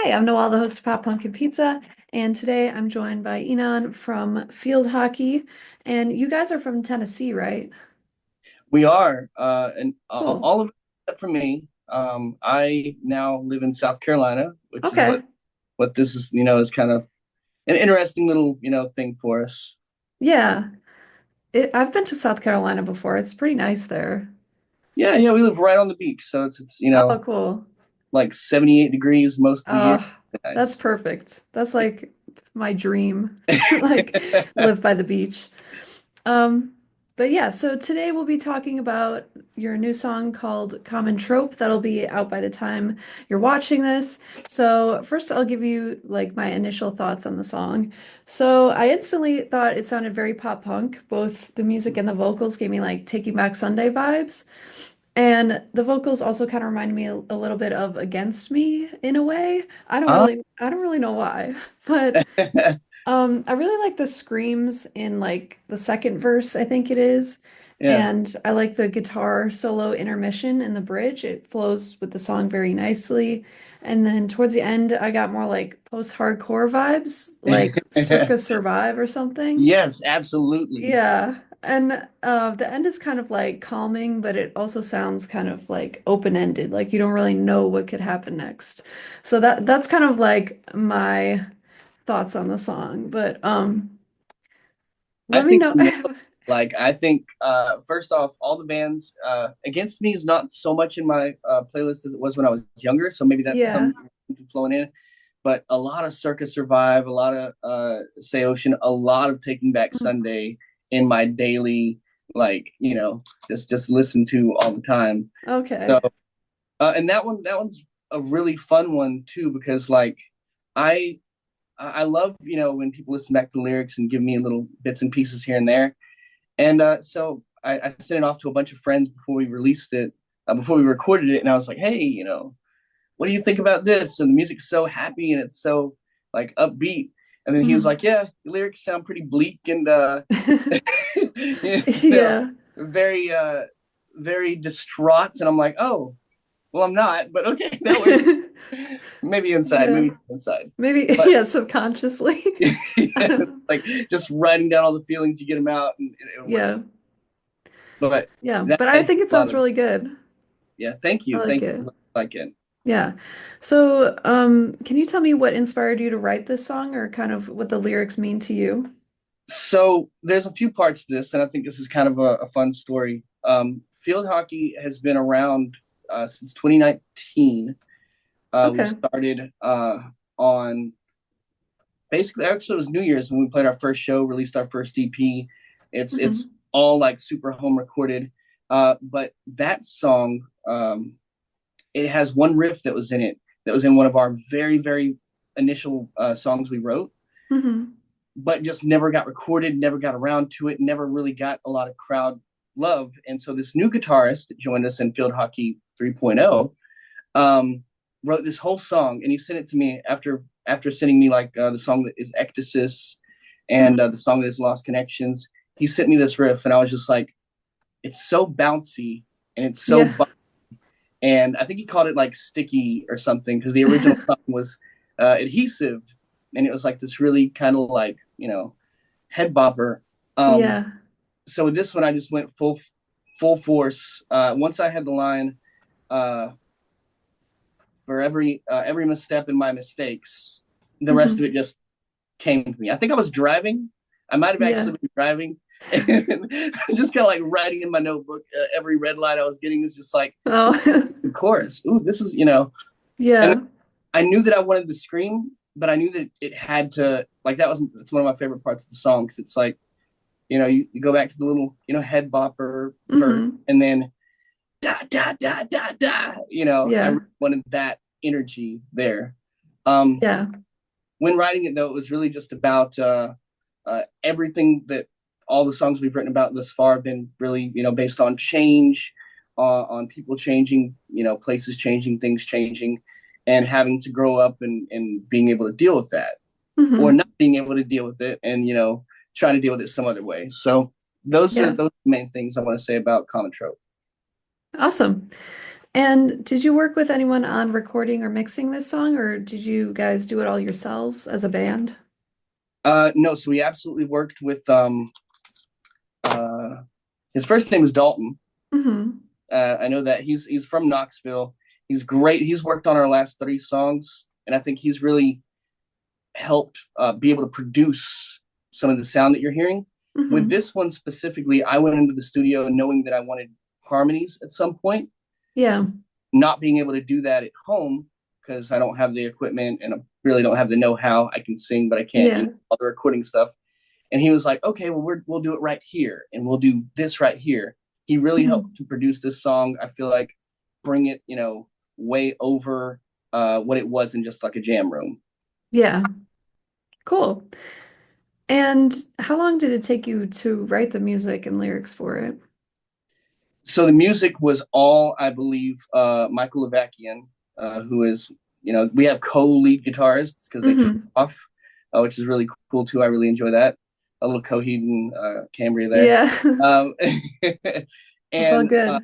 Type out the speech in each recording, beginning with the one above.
Hi, I'm Noelle, the host of Pop Punk and Pizza, and today I'm joined by Enon from Field Hockey. And you guys are from Tennessee, right? We are, and Cool. all of it except for me. I now live in South Carolina, which is Okay. what this is. Is kind of an interesting little thing for us. Yeah. I've been to South Carolina before. It's pretty nice there. Yeah, yeah, we live right on the beach, so it's Oh, cool. like 78 degrees most of the year. Oh, that's Nice. perfect. That's like my dream to like live by the beach. Um, but yeah, so today we'll be talking about your new song called Common Trope that'll be out by the time you're watching this. So first I'll give you like my initial thoughts on the song. So I instantly thought it sounded very pop punk. Both the music and the vocals gave me like Taking Back Sunday vibes. And the vocals also kind of reminded me a little bit of Against Me in a way. Uh, I don't really know why, but I really like the screams in like the second verse, I think it is. yeah. And I like the guitar solo intermission in the bridge. It flows with the song very nicely. And then towards the end, I got more like post-hardcore vibes, like Circa Survive or something. Yes, absolutely. Yeah. And the end is kind of like calming, but it also sounds kind of like open-ended, like you don't really know what could happen next. So that's kind of like my thoughts on the song, but I let me think know. I think first off, all the bands Against Me is not so much in my playlist as it was when I was younger, so maybe that's Yeah. some flowing in. But a lot of Circus Survive, a lot of Say Ocean, a lot of Taking Back Sunday in my daily just listen to all the time. So Okay. and that one's a really fun one too because I I love when people listen back to lyrics and give me little bits and pieces here and there. And so I sent it off to a bunch of friends before we released it, before we recorded it, and I was like, hey, what do you think about this? And the music's so happy and it's so like upbeat. And then he was Mhm. like, yeah, the lyrics sound pretty bleak and you know, Yeah. very very distraught. And I'm like, oh, well, I'm not, but okay, that works. Maybe inside, Yeah. maybe inside. Maybe, But yeah, subconsciously. I don't know. like just writing down all the feelings, you get them out, and it works. Yeah. But Yeah. that But I had think it a lot sounds of really good. yeah. Thank I you, like thank you it. for liking. Yeah. So, can you tell me what inspired you to write this song or kind of what the lyrics mean to you? So there's a few parts to this, and I think this is kind of a fun story. Field hockey has been around since 2019. We Okay. started on basically actually it was New Year's when we played our first show, released our first EP. It's Hmm. all like super home recorded, but that song it has one riff that was in it that was in one of our very initial songs we wrote, Hmm. but just never got recorded, never got around to it, never really got a lot of crowd love. And so this new guitarist that joined us in Field Hockey 3.0 wrote this whole song, and he sent it to me after sending me the song that is Ectasis and Hmm. the song that is Lost Connections. He sent me this riff, and I was just like, it's so bouncy and it's so Yeah. and I think he called it like sticky or something because the original song was adhesive, and it was like this really kind of like head bopper. Um, Yeah. so with this one, I just went full force. Once I had the line, uh, for every misstep in my mistakes, the rest of Hmm. it just came to me. I think I was driving. I might have Yeah. actually been driving, and just kind of like writing in my notebook. Every red light I was getting was just like Oh, the chorus. Ooh, this is and yeah. I knew that I wanted to scream, but I knew that it had to like that's one of my favorite parts of the song because it's like you go back to the little head bopper verse Hmm. and then da da da da da. I Yeah. really wanted that energy there. Um, Yeah. when writing it though, it was really just about everything that all the songs we've written about thus far have been really based on change, on people changing, places changing, things changing, and having to grow up and being able to deal with that or Hmm. not being able to deal with it and trying to deal with it some other way. So those are Yeah. those main things I want to say about common trope. Awesome. And did you work with anyone on recording or mixing this song, or did you guys do it all yourselves as a band? No, so we absolutely worked with uh his first name is Dalton. Hmm. I know that he's from Knoxville. He's great. He's worked on our last three songs, and I think he's really helped be able to produce some of the sound that you're hearing. With Hmm. this one specifically, I went into the studio knowing that I wanted harmonies at some point, Yeah. not being able to do that at home because I don't have the equipment and I really don't have the know-how. I can sing, but I can't, Yeah. all the recording stuff. And he was like, okay, well, we'll do it right here and we'll do this right here. He really helped Mhm. to produce this song. I feel like bring it, way over what it was in just like a jam room. Yeah. Cool. And how long did it take you to write the music and lyrics for it? So the music was all, I believe, Michael Avakian, who is, we have co-lead guitarists because they trade Hmm. off, which is really cool too. I really enjoy that. A little Coheed and Cambria there. Yeah. Um, That's all and good.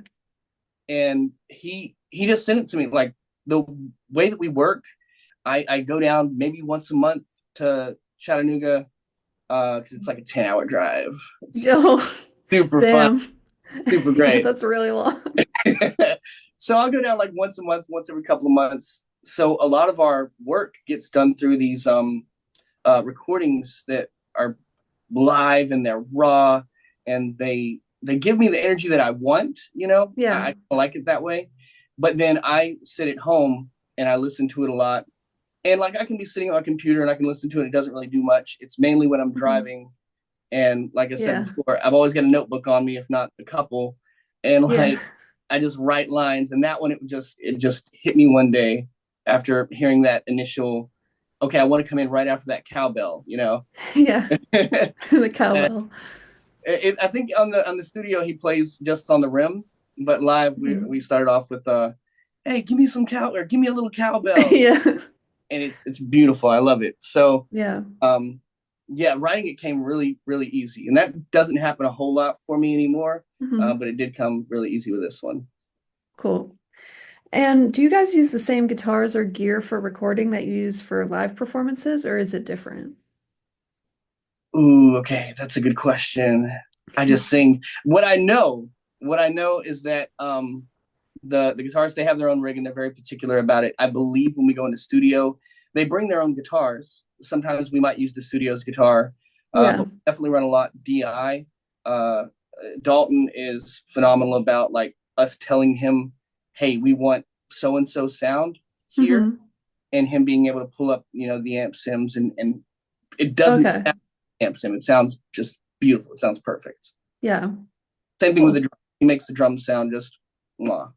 he just sent it to me. Like the way that we work, I go down maybe once a month to Chattanooga because it's like a 10-hour drive. It's Oh, super fun, damn. super Yeah, great. that's really long. So I'll go down like once a month, once every couple of months. So a lot of our work gets done through these recordings that are live and they're raw, and they give me the energy that I want. Yeah. I like it that way. But then I sit at home and I listen to it a lot. And like I can be sitting on a computer and I can listen to it. It doesn't really do much. It's mainly when I'm Mhm. driving. And like I said Yeah. before, I've always got a notebook on me, if not a couple. And Yeah. like I just write lines. And that one, it just hit me one day after hearing that initial, okay, I want to come in right after that cowbell. Yeah. it, The cowbell. I think on the studio he plays just on the rim, but live we Mhm. started off with hey, give me some cow or give me a little cowbell, Yeah. and it's beautiful. I love it. So Yeah. um yeah, writing it came really, really easy. And that doesn't happen a whole lot for me anymore. Hmm. But it did come really easy with this one. Cool. And do you guys use the same guitars or gear for recording that you use for live performances, or is it different? Ooh, okay, that's a good question. I just sing. What I know is that the guitarists, they have their own rig and they're very particular about it. I believe when we go into studio, they bring their own guitars. Sometimes we might use the studio's guitar, Yeah. but we definitely run a lot DI. Uh, Dalton is phenomenal about like us telling him, "Hey, we want so and so sound here," Hmm. and him being able to pull up, the amp sims, and it doesn't Okay. sound amp sim. It sounds just beautiful. It sounds perfect. Yeah. Same thing with the Cool. drum. He makes the drum sound just mwah.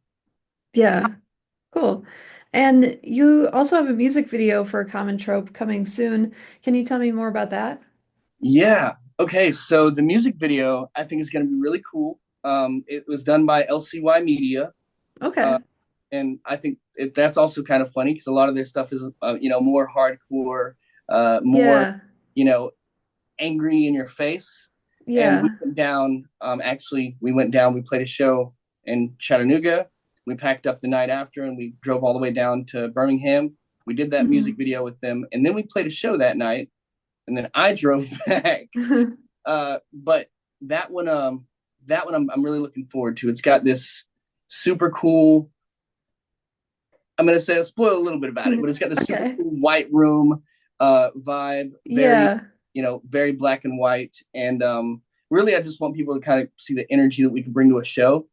Yeah. Cool. And you also have a music video for a common trope coming soon. Can you tell me more about that? Yeah. Okay. So the music video I think is going to be really cool. It was done by LCY Media, Okay. uh, and I think that's also kind of funny because a lot of their stuff is more hardcore, more Yeah. you know angry in your face. And we Yeah. went down. Actually, we went down. We played a show in Chattanooga. We packed up the night after, and we drove all the way down to Birmingham. We did that music Hmm. video with them, and then we played a show that night. And then I drove back. But that one, I'm really looking forward to. It's got this super cool. I'm gonna say spoil a little bit about it, but it's got this super Okay. cool white room vibe, very Yeah. very black and white, and really, I just want people to kind of see the energy that we can bring to a show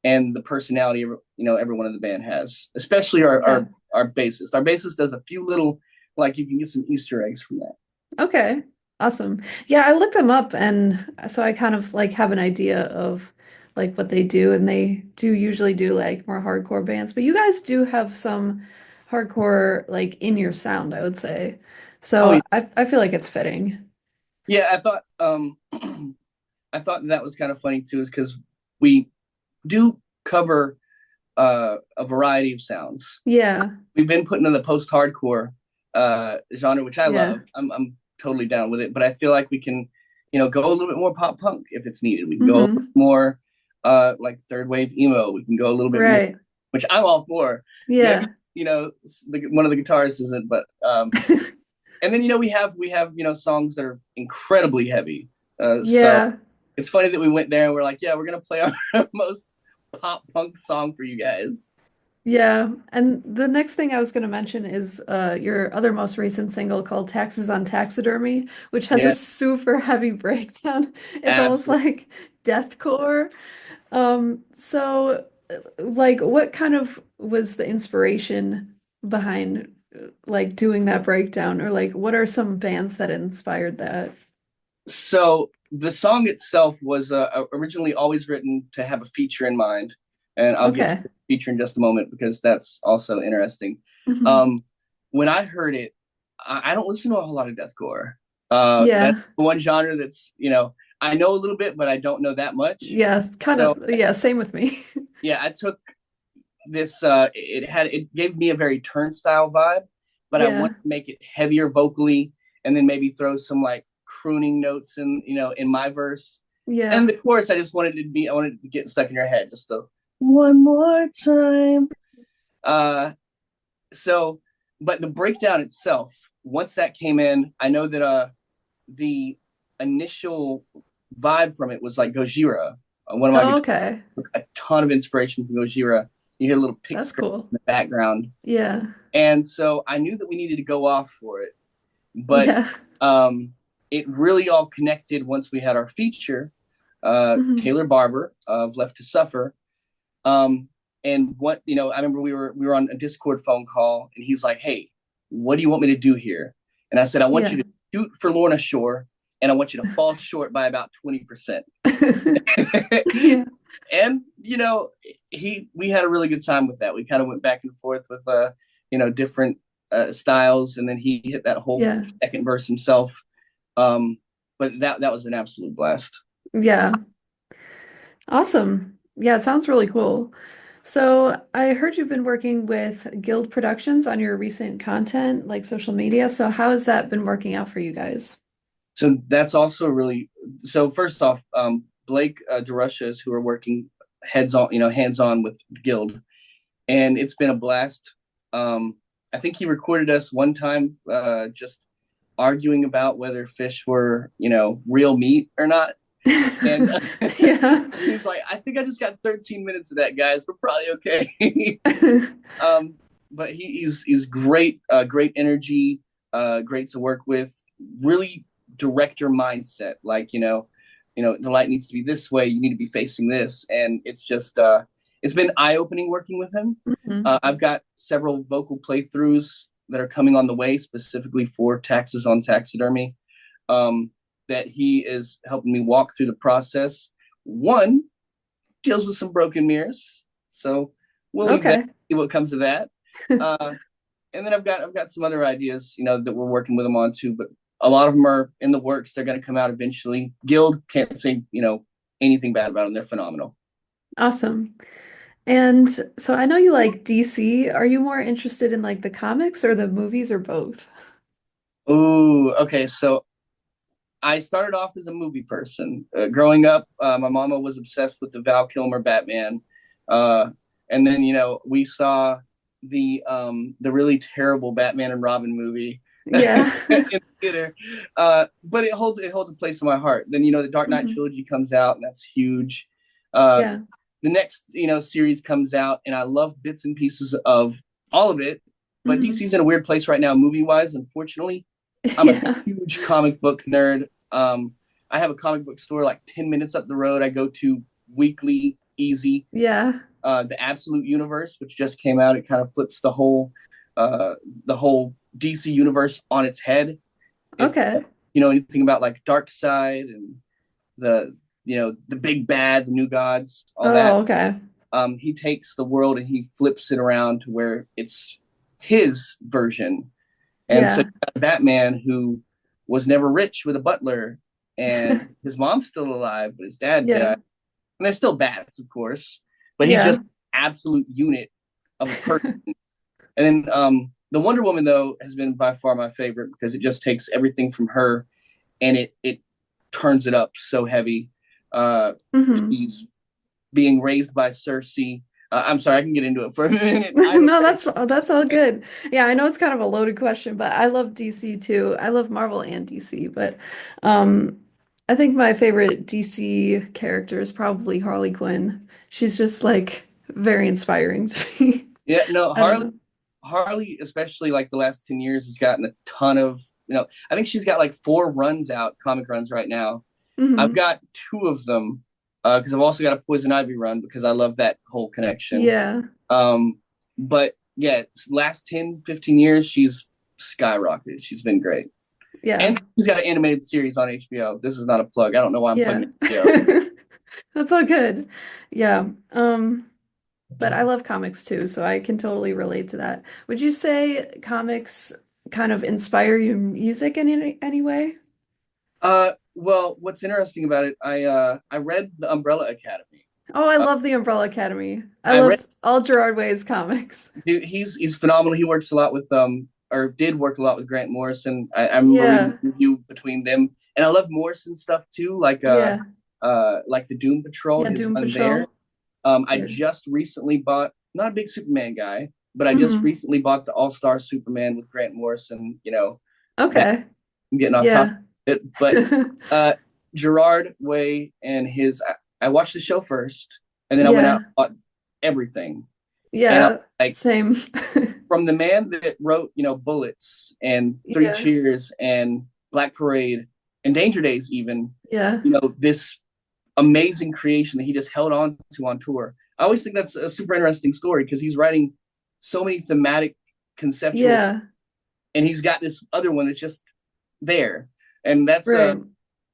and the personality everyone in the band has, especially our Yeah. our our bassist. Our bassist does a few little, like, you can get some Easter eggs from that. Okay. Awesome. Yeah, I looked them up and so I kind of like have an idea of like what they do and they do usually do like more hardcore bands, but you guys do have some hardcore like in your sound, I would say. Oh yeah, So I feel like it's fitting. yeah. I thought I thought that was kind of funny too, is because we do cover a variety of sounds. Yeah. We've been put into the post-hardcore genre, which I Yeah. love. I'm totally down with it, but I feel like we can, go a little bit more pop punk if it's needed. We can go a little Hmm. more like third wave emo. We can go a little bit more Right. which I'm all for. Maybe, Yeah. one of the guitarists isn't, but and then we have songs that are incredibly heavy. So Yeah. it's funny that we went there and we're like, yeah, we're gonna play our most pop punk song for you guys. Yeah. And the next thing I was going to mention is your other most recent single called Taxes on Taxidermy, which has a Yeah, super heavy breakdown. It's almost absolutely. like deathcore. So like what kind of was the inspiration behind like doing that breakdown or like what are some bands that inspired that? So the song itself was originally always written to have a feature in mind, and I'll get to Okay. the feature in just a moment because that's also interesting. Hmm. Um, when I heard it, I don't listen to a whole lot of deathcore. That's Yeah. the one genre that's I know a little bit, but I don't know that much. Yes, kind So of yeah, same with me. yeah, I took this. It gave me a very turnstile vibe, but I wanted Yeah. to make it heavier vocally, and then maybe throw some like crooning notes in my verse. And Yeah. the chorus, I wanted it to get stuck in your head, just the one more time. Uh, so, but the breakdown itself, once that came in, I know that the initial vibe from it was like Gojira. One of my Oh, guitars okay. took a ton of inspiration from Gojira. You hear a little pick That's scratch cool. in the background, Yeah. and so I knew that we needed to go off for it. But Yeah. um, it really all connected once we had our feature, Hmm. Taylor Barber of Left to Suffer. Um, and I remember we were on a Discord phone call, and he's like, "Hey, what do you want me to do here?" And I said, "I want you Yeah. to shoot for Lorna Shore, and I want you to fall short by about 20%." Yeah. And we had a really good time with that. We kind of went back and forth with different styles, and then he hit that whole Yeah. second verse himself. um but that was an absolute blast. Yeah. Awesome. Yeah, it sounds really cool. So I heard you've been working with Guild Productions on your recent content, like social media. So how has that been working out for you guys? So that's also really so first off, Blake DeRusha is who are working hands on with Guild, and it's been a blast. I think he recorded us one time, just arguing about whether fish were, real meat or not. And Yeah. he's like, I think I just got 13 minutes of that, guys. We're probably okay. um, but he's great, great energy, great to work with. Really director mindset. Like the light needs to be this way. You need to be facing this, and it's been eye opening working with him. Mhm. I've got several vocal playthroughs that are coming on the way, specifically for Taxes on Taxidermy. Um, that he is helping me walk through the process. One deals with some broken mirrors, so we'll leave that, Okay. see what comes of that. Uh, and then I've got some other ideas, that we're working with them on too, but a lot of them are in the works. They're going to come out eventually. Guild, can't say anything bad about them. They're phenomenal. Awesome. And so I know you like DC. Are you more interested in like the comics or the movies or both? Ooh, okay. So I started off as a movie person. Growing up, my mama was obsessed with the Val Kilmer Batman, uh, and then we saw the really terrible Batman and Robin movie Yeah. in the theater. But it holds a place in my heart. Then the Dark Knight Hmm. trilogy comes out, and that's huge. Uh, Yeah. the next series comes out, and I love bits and pieces of all of it. But Hmm. DC's in a weird place right now, movie wise. Unfortunately, I'm a Yeah. huge comic book nerd. I have a comic book store like 10 minutes up the road. I go to weekly, easy. Yeah. The Absolute Universe, which just came out, it kind of flips uh, the whole DC universe on its head. If Okay. you know anything about like Dark Side and the big bad, the new gods, all that. Oh, okay. He takes the world and he flips it around to where it's his version. And so Yeah. you got a Batman who was never rich with a butler, and his mom's still alive, but his dad Yeah. died. And they're still bats, of course, but he's Yeah. just absolute unit of a person. And then the Wonder Woman though has been by far my favorite because it just takes everything from her and it turns it up so heavy. Uh, Hmm. she's being raised by Cersei. I'm sorry, I can get into it for a minute. I have a No, very that's all good. Yeah, I know it's kind of a loaded question, but I love DC too. I love Marvel and DC, but um I think my favorite DC character is probably Harley Quinn. She's just like very inspiring to me. yeah, no, I don't Harley know. Harley, especially like the last 10 years, has gotten a ton of, I think she's got like four runs out, comic runs right now. I've Hmm. got two of them because I've also got a Poison Ivy run because I love that whole connection. Yeah. Um, but yeah, last 10, 15 years, she's skyrocketed. She's been great. Yeah. And she's got an animated series on HBO. This is not a plug. I don't know why I'm Yeah. plugging HBO. That's all good. Yeah. But I love comics too, so I can totally relate to that. Would you say comics kind of inspire your music in any way? Well, what's interesting about it, I read The Umbrella Academy. Oh, I Uh, love The Umbrella Academy. I I read love all Gerard Way's comics. dude, he's phenomenal. He works a lot with or did work a lot with Grant Morrison. I remember reading Yeah. a review between them, and I love Morrison stuff too, Yeah. like the Doom Patrol, Yeah, his Doom run there. Patrol. I They're just recently bought, not a big Superman guy, but I just hmm. recently bought the All Star Superman with Grant Morrison. That Okay. I'm getting off topic, Yeah. but uh, Gerard Way and I watched the show first, and then I went out Yeah. and bought everything, and I'm Yeah. like, Same. from the man that wrote, Bullets and Three Yeah. Cheers and Black Parade and Danger Days, even, Yeah. this amazing creation that he just held on to on tour. I always think that's a super interesting story because he's writing so many thematic, conceptual, Yeah. and he's got this other one that's just there, and Right.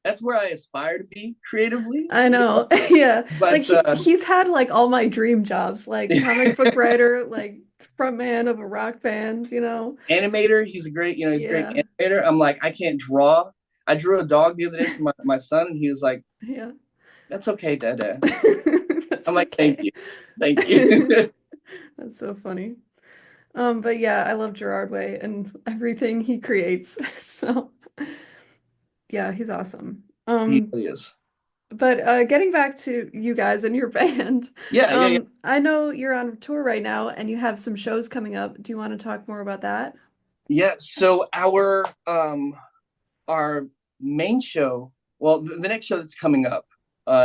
that's where I aspire to be creatively. I know. Yeah. Like But he's had like all my dream jobs, like comic book writer, like frontman of a rock band, you know? animator, he's a great Yeah. animator. I'm like, I can't draw. I drew a dog the other day for my son, and he was like, Yeah. "That's okay, Dada." That's I'm like, "Thank okay. you, thank you." That's so funny. But yeah, I love Gerard Way and everything he creates. So yeah, he's awesome. He really is. But getting back to you guys and your band, Yeah, yeah, yeah. I know you're on tour right now and you have some shows coming up. Do you want to talk more about that? Yeah, so our main show, well, the next show that's coming up,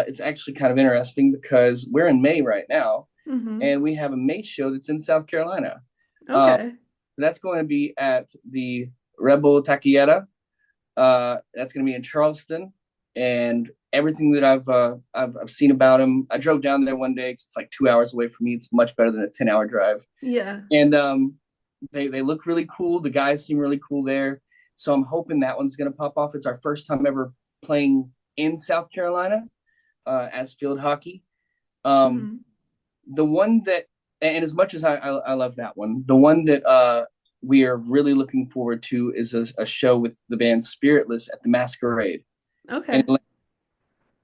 it's actually kind of interesting because we're in May right now, Mm-hmm. and we have a May show that's in South Carolina. Uh, Okay. that's going to be at the Rebel Taquillera. That's going to be in Charleston, and everything that I've seen about them. I drove down there one day because it's like 2 hours away from me. It's much better than a 10-hour drive, Yeah. and they look really cool. The guys seem really cool there. So I'm hoping that one's going to pop off. It's our first time ever playing in South Carolina as field hockey. Um, Mm-hmm. the one that, and as much as I love that one, the one that we are really looking forward to is a show with the band Spiritless at the Masquerade. And Okay.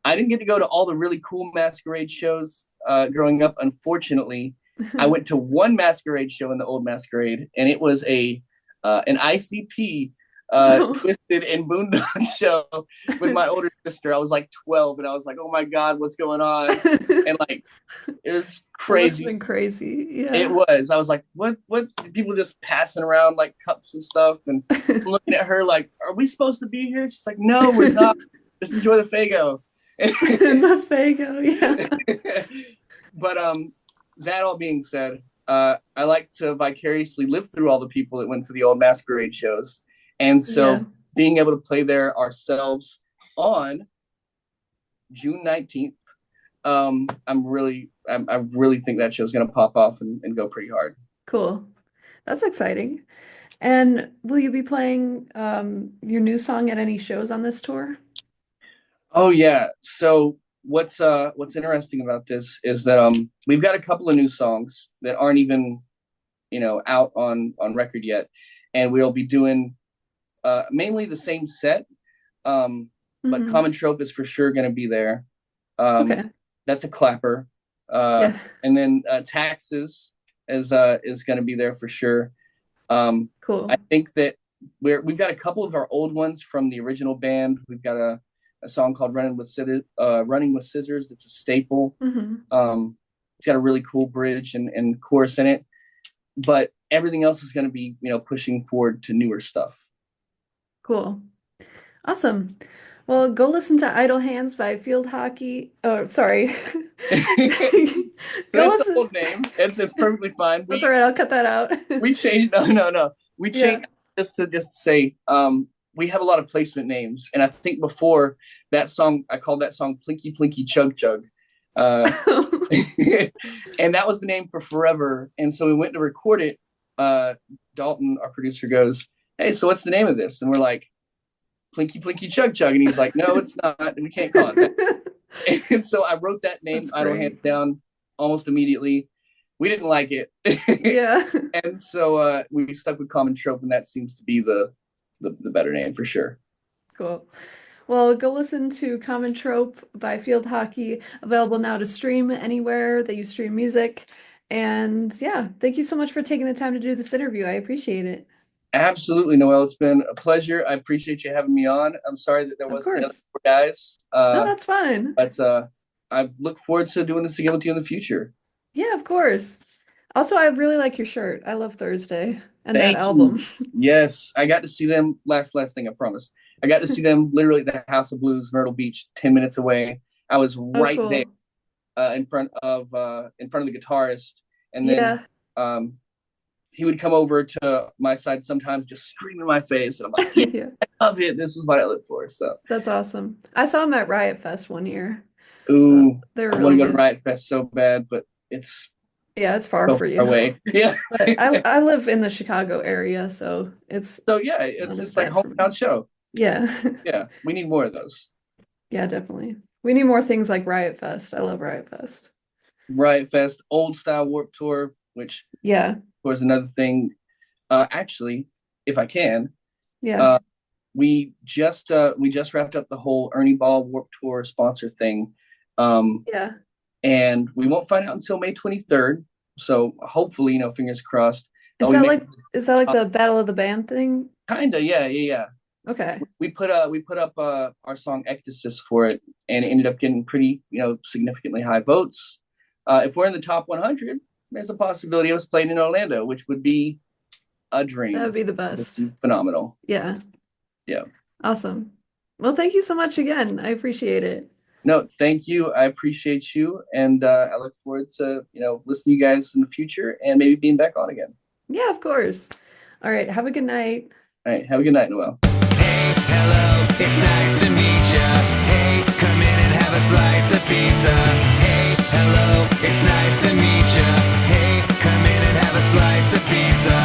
I didn't get to go to all the really cool Masquerade shows growing up. Unfortunately, I went to one Masquerade show in the old Masquerade, and it was a an ICP Oh. Twisted and Boondock show with my older sister. I was like 12, and I was like, "Oh my god, what's going on?" And like, it was That must have crazy. been crazy. It Yeah. was. I was like, "What? People just passing around like cups and stuff." And I'm looking at her like, "Are we supposed to be here?" She's like, "No, we're not. Just enjoy the Fago." The Fago, yeah. But that all being said, I like to vicariously live through all the people that went to the old Masquerade shows, and Yeah. so being able to play there ourselves on June 19th, I really think that show's gonna pop off and go pretty hard. Cool. That's exciting. And will you be playing your new song at any shows on this tour? Oh yeah. So what's interesting about this is that we've got a couple of new songs that aren't even out on record yet, and we'll be doing mainly the same set, but Hmm. Common Trope is for sure going to be there. Um, Okay. that's a clapper, uh, Yeah. and then Taxes is going to be there for sure. I Cool. think that we've got a couple of our old ones from the original band. We've got a song called Running with Scissors. That's a staple. Hmm. Um, It's got a really cool bridge and chorus in it, but everything else is going to be, pushing forward to newer stuff. Cool. Awesome. Well, go listen to Idle Hands by FieldHockey. Oh, sorry. Go That's the listen. whole name. It's perfectly fine. That's all right. I'll cut that out. We changed. No. We Yeah. changed just to say we have a lot of placement names, and I think before that song, I called that song "Plinky Plinky Chug Chug," uh, and that was the name for forever. And so we went to record it. Dalton, our producer, goes, "Hey, so what's the name of this?" And we're like, "Plinky Plinky Chug Chug," and he's like, "No, it's not. We can't call it that." And so I wrote that name, Idle Hands, down almost immediately. We didn't like it. Yeah. And so we stuck with Common Trope, and that seems to be the better name for sure. Cool. Well, go listen to Common Trope by FieldHockey, available now to stream anywhere that you stream music. And yeah, thank you so much for taking the time to do this interview. I appreciate it. Absolutely, Noel. It's been a pleasure. I appreciate you having me on. I'm sorry that there Of wasn't the other course. four guys, No, that's fine. but I look forward to doing this again with you in the future. Yeah, of course. Also, I really like your shirt. I love Thursday and that Thank you. album. Yes, I got to see them. Last thing, I promise. I got to see them literally at the House of Blues, Myrtle Beach, 10 minutes away. I was Oh, right there cool. in front of the guitarist, and then Yeah. he would come over to my side sometimes, just scream in my face, and I'm like, "Yeah, Yeah. I love it. This is what I live for." So, That's awesome. I saw him at Riot Fest one year. So ooh, they were I want really to go to good. Riot Fest so bad, but it's Yeah, it's far so for far you. away. Yeah. But I live in the Chicago area, so it's So yeah, not as it's like bad for me. hometown show. Yeah. Yeah, we need more of those. Yeah, definitely. We need more things like Riot Fest. I love Riot Fest. Riot Fest, old style Warp Tour, which Yeah. was another thing. Actually, if I can, Yeah. uh, we just wrapped up the whole Ernie Ball Warp Tour sponsor thing, Yeah. and we won't find out until May 23rd. So hopefully, fingers crossed. Is We that make like is that like the Battle of the Band thing? kinda, yeah. Okay. We put up our song Ectasis for it, and it ended up getting pretty, significantly high votes. If we're in the top 100, there's a possibility of us playing in Orlando, which would be a That would dream. be the It would best. be phenomenal. Yeah. Yeah. Awesome. Well, thank you so much again. I appreciate it. No, thank you. I appreciate you, and I look forward to listening to you guys in the future and maybe being back on again. Yeah, of course. All right. Have a good night. All right. Have a good night, Noel. Hey, hello, it's nice to meet ya. Hey, come in and have a slice of pizza. Hey, hello, it's nice to meet ya. Hey, come in and have a slice of pizza.